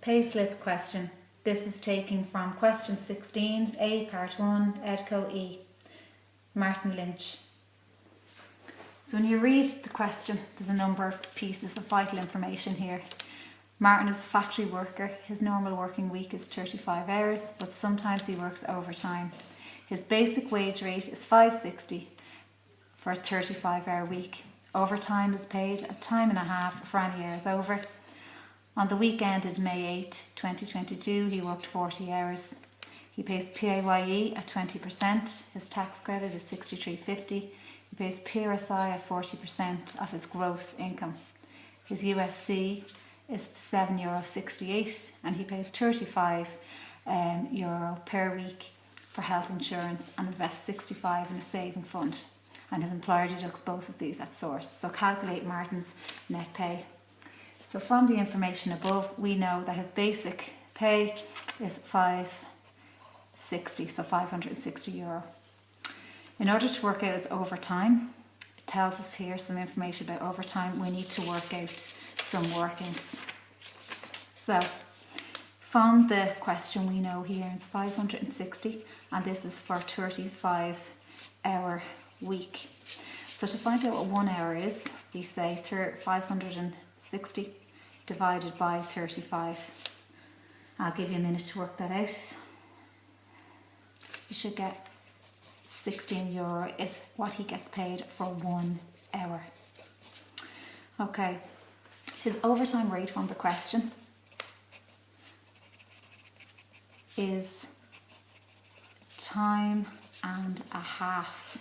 Payslip question. This is taken from question 16A, part 1, Edco E. Martin Lynch. So when you read the question, there's a number of pieces of vital information here. Martin is a factory worker. His normal working week is 35 hours, but sometimes he works overtime. His basic wage rate is $5.60 for a 35-hour week. Overtime is paid at time and a half for any hours over. On the week ended May 8, 2022, he worked 40 hours. He pays PAYE at 20%. His tax credit is $63.50. He pays PRSI at 40% of his gross income. His USC is €7.68 and he pays €35 per week for health insurance and invests $65 in a saving fund. And his employer deducts both of these at source. So calculate Martin's net pay. So from the information above, we know that his basic pay is $5.60, so €560. In order to work out his overtime, it tells us here some information about overtime. We need to work out some workings. So from the question we know here it's 560 and this is for a 35-hour week. So to find out what 1 hour is, we say 560 divided by 35. I'll give you a minute to work that out. You should get €16 is what he gets paid for 1 hour. Okay, his overtime rate from the question is time and a half.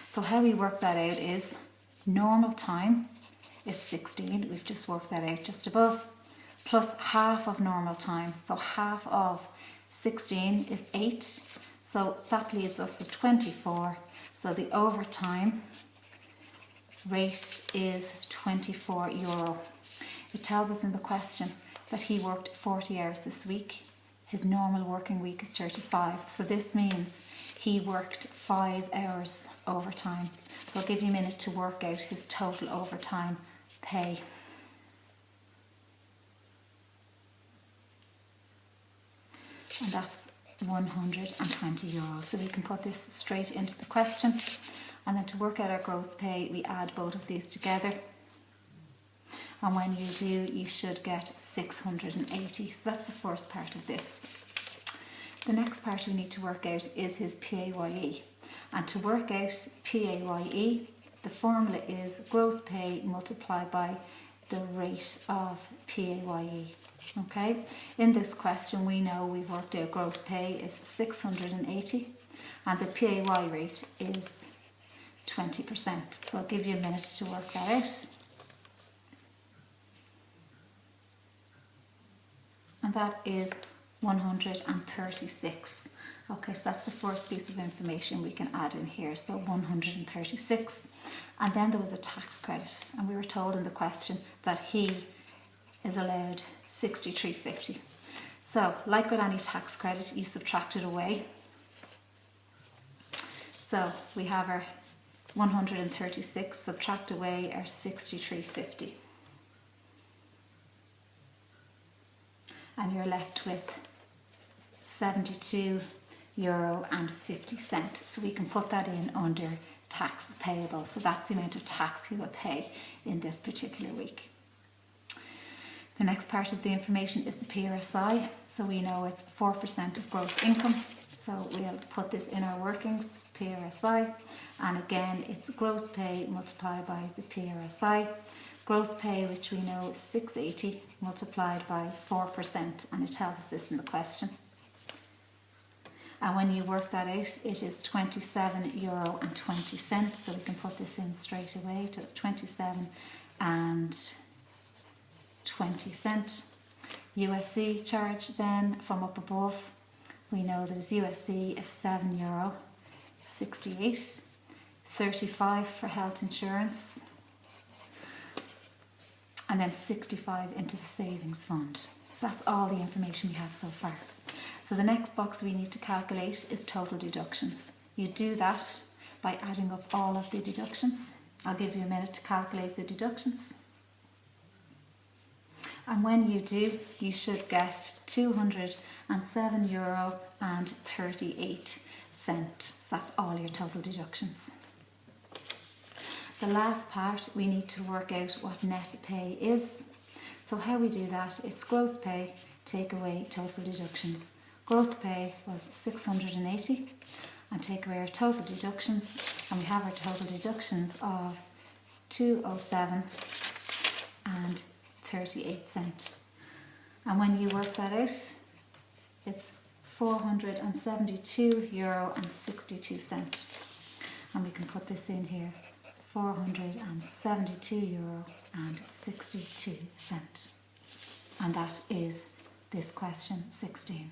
So how we work that out is normal time is 16, we've just worked that out just above, plus half of normal time. So half of 16 is 8, so that leaves us with 24. So the overtime rate is €24. It tells us in the question that he worked 40 hours this week. His normal working week is 35. So this means he worked 5 hours overtime. So I'll give you a minute to work out his total overtime pay. And that's €120. So we can put this straight into the question. And then to work out our gross pay, we add both of these together. And when you do, you should get 680. So that's the first part of this. The next part we need to work out is his PAYE. And to work out PAYE, the formula is gross pay multiplied by the rate of PAYE. Okay, in this question we know we've worked out gross pay is 680 and the PAYE rate is 20%. So I'll give you a minute to work that out. And that is 136. Okay, so that's the first piece of information we can add in here. So 136. And then there was a tax credit. And we were told in the question that he is allowed $63.50. So like with any tax credit, you subtract it away. So we have our 136, subtract away our $63.50. And you're left with €72.50. So we can put that in under tax payable. So that's the amount of tax he will pay in this particular week. The next part of the information is the PRSI. So we know it's 4% of gross income. So we'll put this in our workings, PRSI. And again, it's gross pay multiplied by the PRSI. Gross pay, which we know is 680 multiplied by 4%, and it tells us this in the question. And when you work that out, it is €27.20. So we can put this in straight away to 27.20. USC charge then from up above, we know that his USC is €7.68, 35 for health insurance, and then 65 into the savings fund. So that's all the information we have so far. So the next box we need to calculate is total deductions. You do that by adding up all of the deductions. I'll give you a minute to calculate the deductions. And when you do, you should get €207.38. So that's all your total deductions. The last part, we need to work out what net pay is. So how we do that, it's gross pay, take away total deductions. Gross pay was 680 and take away our total deductions, and we have our total deductions of 207.38. And when you work that out, it's €472.62. And we can put this in here, €472.62. And that is this question 16.